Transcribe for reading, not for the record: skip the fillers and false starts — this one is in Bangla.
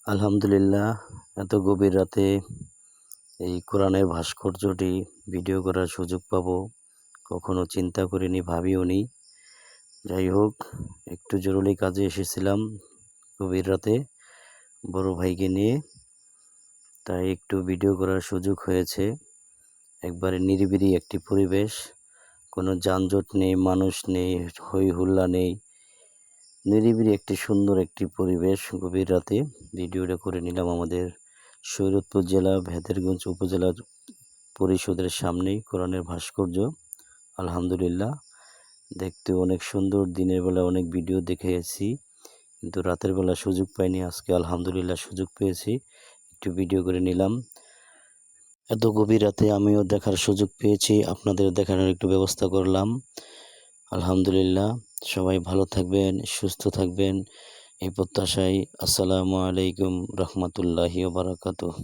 আলহামদুলিল্লাহ, এত গভীর রাতে এই কোরআনের ভাস্কর্যটি ভিডিও করার সুযোগ পাবো কখনো চিন্তা করিনি, ভাবিওনি। যাই হোক, একটু জরুরি কাজে এসেছিলাম গভীর রাতে বড় ভাইকে নিয়ে, তাই একটু ভিডিও করার সুযোগ হয়েছে। একবারে নিরিবিলি একটি পরিবেশ, কোনো যানজট নেই, মানুষ নেই, হই হুল্লা নেই। নিরিবিলি একটি সুন্দর একটি পরিবেশ। গভীর রাতে ভিডিওটা করে নিলাম আমাদের শরীয়তপুর জেলা ভেদেরগঞ্জ উপজেলার পরিষদের সামনেই কোরআনের ভাস্কর্য। আলহামদুলিল্লাহ, দেখতে অনেক সুন্দর। দিনের বেলা অনেক ভিডিও দেখেছি, কিন্তু রাতের বেলা সুযোগ পাইনি। আজকে আলহামদুলিল্লাহ সুযোগ পেয়েছি, একটু ভিডিও করে নিলাম। এত গভীর রাতে আমিও দেখার সুযোগ পেয়েছি, আপনাদের দেখানোর একটু ব্যবস্থা করলাম। আলহামদুলিল্লাহ, সবাই ভালো থাকবেন, সুস্থ থাকবেন এই প্রত্যাশায়। আসসালামু আলাইকুম রহমতুল্লাহি ওয়া বারাকাতুহু।